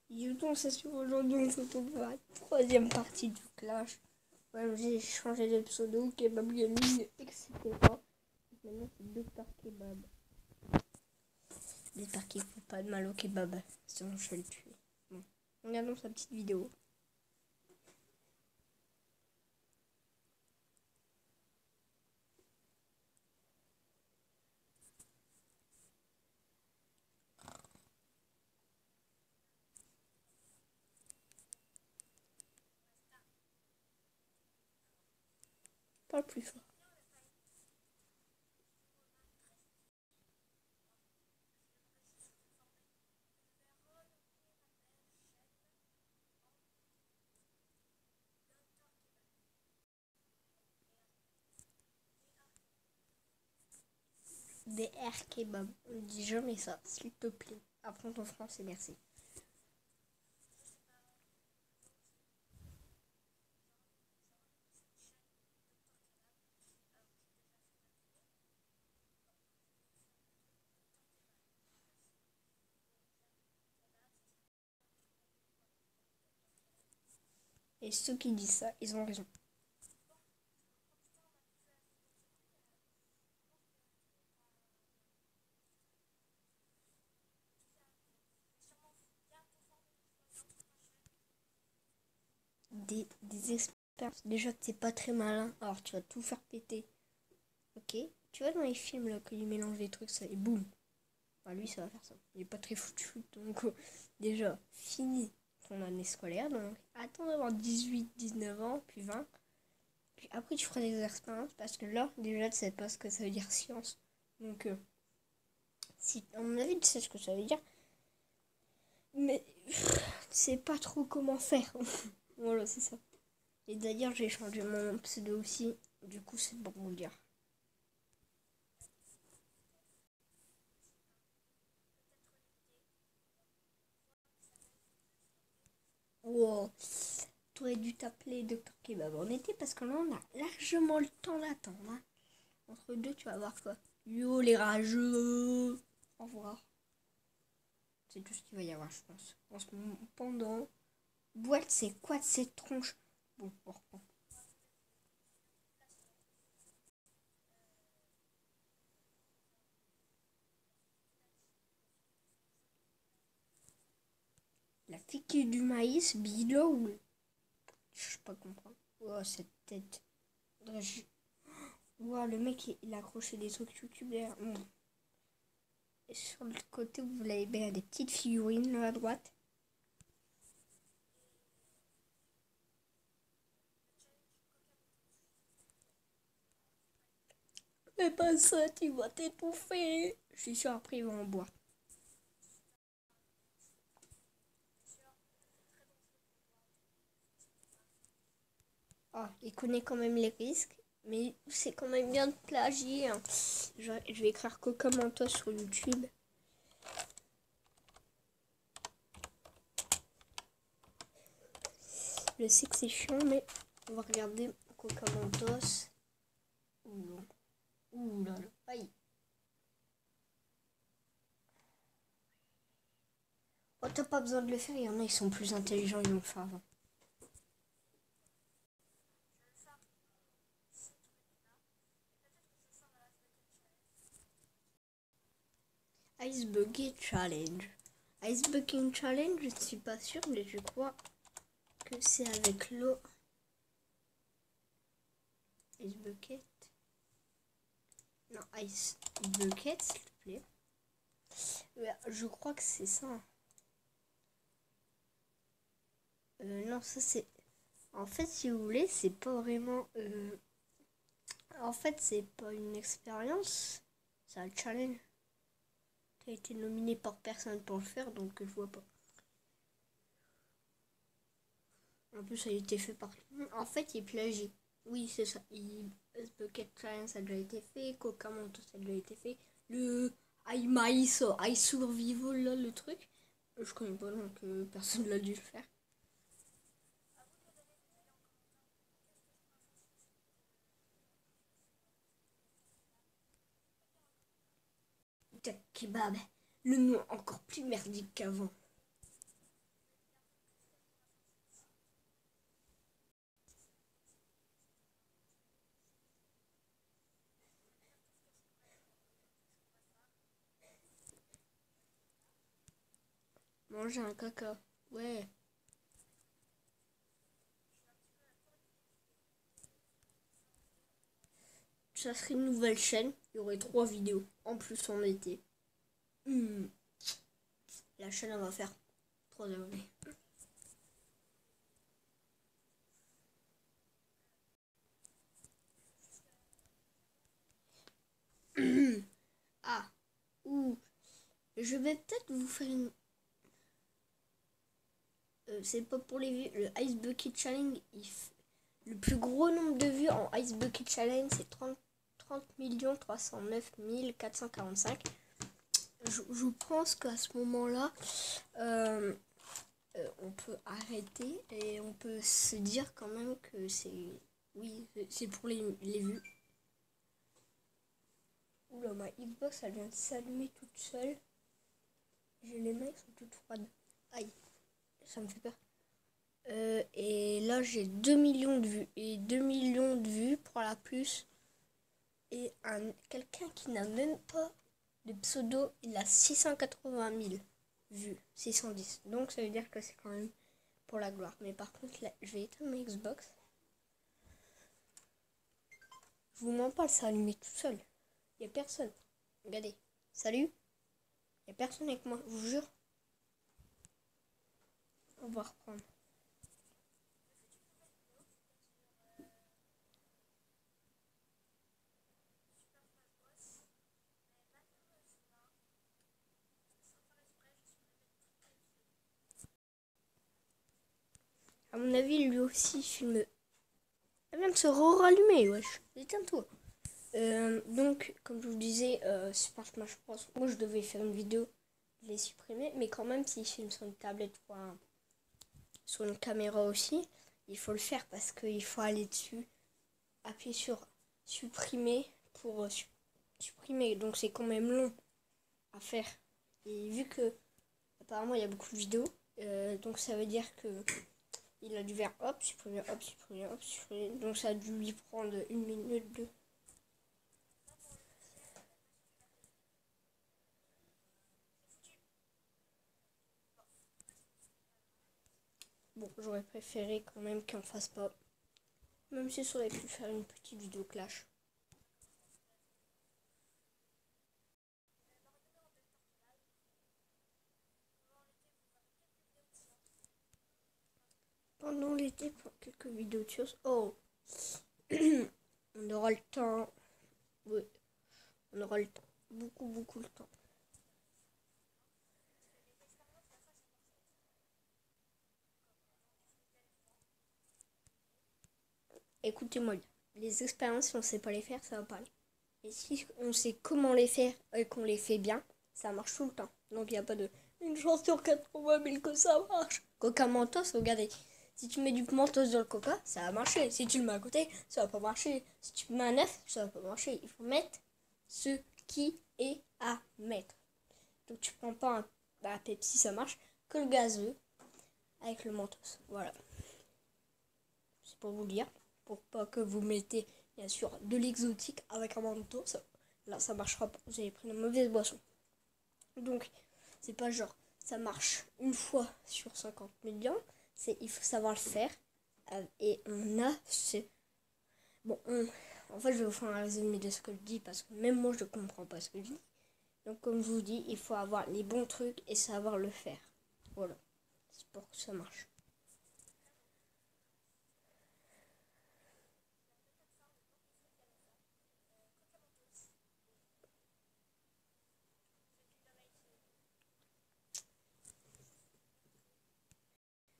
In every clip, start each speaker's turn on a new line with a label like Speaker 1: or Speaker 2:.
Speaker 1: YouTube, c'est sur aujourd'hui, on se retrouve pour la troisième partie du Clash. Ouais, j'ai changé de pseudo, Kebab Gaming, etc. Maintenant, c'est Dr Kebab. J'espère qu'il ne faut pas de mal au kebab, sinon je vais le tuer. Bon, regardons sa petite vidéo. Parle plus fort. DR Kebab. On dit jamais ça, s'il te plaît. Apprends ton français, merci. Et ceux qui disent ça, ils ont raison. Des experts. Déjà, t'es pas très malin, alors tu vas tout faire péter. Ok? Tu vois dans les films là, qu'il mélange des trucs, ça et boum. Enfin, lui, ça va faire ça. Il est pas très foutu, donc déjà, fini ton année scolaire. Donc, attends d'avoir 18, 19 ans, puis 20. Puis après, tu feras des expériences, parce que là, déjà, tu sais pas ce que ça veut dire science. Donc, si, à mon avis, tu sais ce que ça veut dire. Mais, tu sais pas trop comment faire. Voilà, c'est ça. Et d'ailleurs, j'ai changé mon pseudo aussi. Du coup, c'est pour vous le dire. Wow. T'aurais dû t'appeler Dr Kebab en été parce que là, on a largement le temps d'attendre. Hein. Entre deux, tu vas voir quoi. Yo, les rageux. Au revoir. C'est tout ce qu'il va y avoir, je pense. En ce moment, pendant. Boîte, c'est quoi de cette tronche? Bon, on reprend. La fille du maïs, Bilou. Je sais pas comprendre. Oh, cette tête. Wow, le mec, il a accroché des trucs youtubeurs. Bon. Et sur le côté, vous l'avez bien des petites figurines là à droite. Mais pas ça, tu vas t'étouffer. Je suis sûr, après, ils vont en boire. Ah, il connaît quand même les risques. Mais c'est quand même bien de plagier. Hein. Je vais écrire Coca Mentos sur YouTube. Je sais que c'est chiant, mais on va regarder Coca Mentos. Ouh, ouh là là. Aïe. Oh, t'as pas besoin de le faire. Il y en a, ils sont plus intelligents, ils l'ont fait avant. Ice Bucket Challenge. Ice Bucket Challenge, je ne suis pas sûre, mais je crois que c'est avec l'eau. Ice Bucket. Non, Ice Bucket, s'il te plaît. Ouais, je crois que c'est ça. Non, ça c'est. En fait, si vous voulez, c'est pas vraiment. En fait, c'est pas une expérience, c'est un challenge. Qui a été nominé par personne pour le faire, donc je vois pas. En plus, ça a été fait par. En fait, il plagie. Oui, c'est ça. Bucket Challenge, ça a déjà été fait. Coca Mentos, ça a déjà été fait. Le iMaïs, iSurvival, là, le truc. Je connais pas, donc personne l'a dû le faire. Kebab, le nom encore plus merdique qu'avant. manger un caca. Ouais. Ça serait une nouvelle chaîne. Il y aurait 3 vidéos. En plus en été. La chaîne, elle va faire 3 abonnés. Ah. Ouh. Je vais peut-être vous faire une... c'est pas pour les vues. Le Ice Bucket Challenge, le plus gros nombre de vues en Ice Bucket Challenge, c'est 30 309 445. Je pense qu'à ce moment-là, on peut arrêter et on peut se dire quand même que c'est... Oui, c'est pour les vues. Oula, ma Xbox, elle vient de s'allumer toute seule. J'ai les mains qui sont toutes froides. Aïe, ça me fait peur. Et là, j'ai 2 millions de vues. Et 2 millions de vues pour la plus. Et quelqu'un qui n'a même pas de pseudo, il a 680 000 vues. 610. Donc, ça veut dire que c'est quand même pour la gloire. Mais par contre, là, je vais éteindre ma Xbox. Je vous mens pas, ça s'est allumé tout seul. Il n'y a personne. Regardez. Salut. Il n'y a personne avec moi, je vous jure. On va reprendre. À mon avis, lui aussi filme. Elle vient de se rallumer, wesh. Éteins-toi. Donc, comme je vous disais, Super Smash Bros. Moi, je devais faire une vidéo, je l'ai supprimé. Mais quand même, s'il filme sur une tablette ou sur une caméra aussi, il faut le faire parce qu'il faut aller dessus, appuyer sur supprimer pour supprimer. Donc, c'est quand même long à faire. Et vu que, apparemment, il y a beaucoup de vidéos, donc ça veut dire que il a dû faire hop, supprimer, hop, supprimer, hop, supprimer. Donc, ça a dû lui prendre 1 minute, 2. Bon, j'aurais préféré quand même qu'on fasse pas. Même si ça aurait pu faire une petite vidéo clash. Pendant l'été, pour quelques vidéos de choses. Oh on aura le temps. Oui, on aura le temps. Beaucoup, beaucoup le temps. Écoutez-moi bien. Les expériences, si on ne sait pas les faire, ça va pas aller. Et si on sait comment les faire et qu'on les fait bien, ça marche tout le temps. Donc il n'y a pas de une chance sur 80 000 que ça marche. Coca Mentos, regardez. Si tu mets du mentos dans le coca, ça va marcher. Si tu le mets à côté, ça va pas marcher. Si tu mets un œuf, ça va pas marcher. Il faut mettre ce qui est à mettre. Donc tu prends pas un Pepsi, ça marche, que le gazeux avec le mentos. Voilà. C'est pour vous dire. Pour pas que vous mettez, bien sûr, de l'exotique avec un mentos. Là, ça marchera pas. Vous avez pris une mauvaise boisson. Donc, c'est pas genre, ça marche une fois sur 50 millions. Il faut savoir le faire. Et on a bon, en fait, je vais vous faire un résumé de ce que je dis parce que même moi, je ne comprends pas ce que je dis. Donc, comme je vous dis, il faut avoir les bons trucs et savoir le faire. Voilà. C'est pour que ça marche.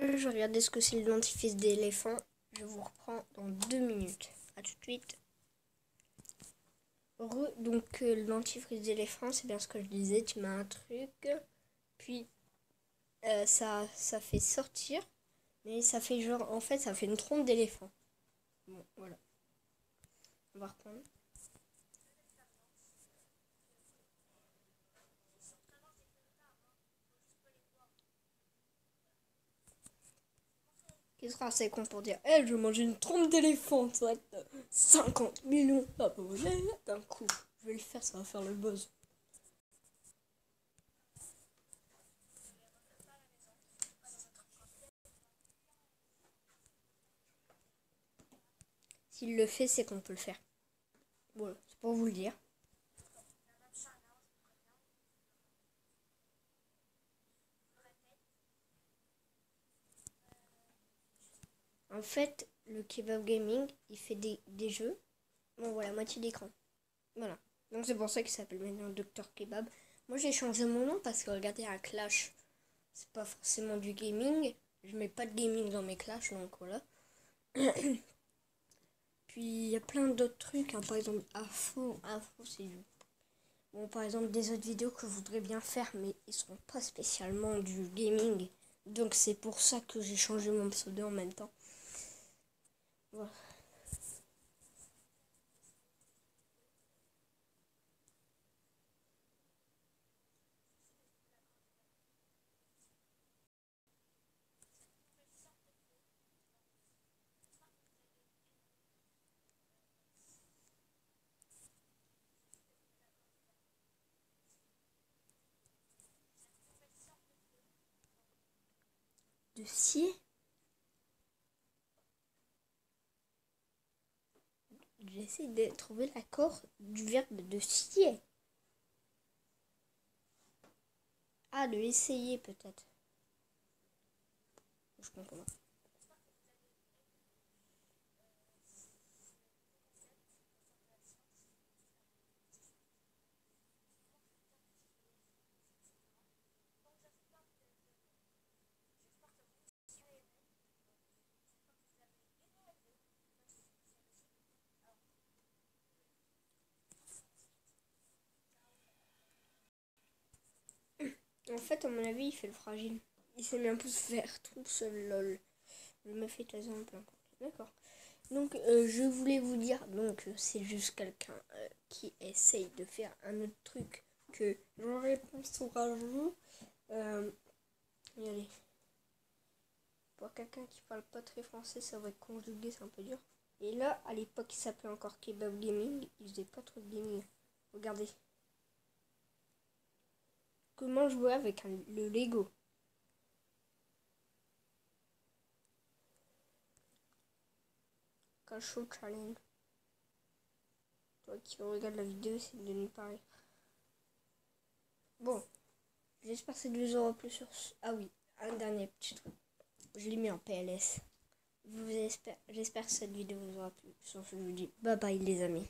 Speaker 1: Je vais regarder ce que c'est le dentifrice d'éléphant. Je vous reprends dans 2 minutes. A tout de suite. Donc, le dentifrice d'éléphant, c'est bien ce que je disais. Tu mets un truc, puis ça fait sortir, mais ça fait genre, en fait, ça fait une trompe d'éléphant. Bon, voilà. On va reprendre. Qui sera assez con pour dire, je vais manger une trompe d'éléphant, ça va être 50 millions d'un coup. Je vais le faire, ça va faire le buzz. S'il le fait, c'est qu'on peut le faire. Voilà, c'est pour vous le dire. En fait, le Kebab Gaming, il fait des jeux. Bon, voilà, moitié d'écran. Voilà. Donc c'est pour ça qu'il s'appelle maintenant Dr Kebab. Moi, j'ai changé mon nom parce que regardez, un Clash, c'est pas forcément du gaming. Je mets pas de gaming dans mes Clash, donc voilà. Puis il y a plein d'autres trucs, hein. Par exemple, Info, c'est du... Bon, par exemple, des autres vidéos que je voudrais bien faire, mais ils sont pas spécialement du gaming. Donc c'est pour ça que j'ai changé mon pseudo en même temps. Voilà. De scier. J'essaie de trouver l'accord du verbe de scier. Ah, de essayer peut-être. Je comprends pas. En fait, à mon avis, il fait le fragile. Il s'est mis un pouce vert tout seul, lol. Il me fait taser en plein. D'accord. Donc, je voulais vous dire, donc, c'est juste quelqu'un qui essaye de faire un autre truc que j'aurais réponse au rajout. Allez. Pour quelqu'un qui parle pas très français, ça va être conjugué, c'est un peu dur. Et là, à l'époque, il s'appelait encore Kebab Gaming. Il faisait pas trop de gaming. Regardez. Comment jouer avec le Lego. Cachot Challenge. Toi qui regarde la vidéo, c'est de ne pas rire. Bon, j'espère que ça vous aura plu sur... Ah oui, un dernier petit truc. Je l'ai mis en PLS. J'espère que cette vidéo vous aura plu. Sur ce, je vous dis bye bye les amis.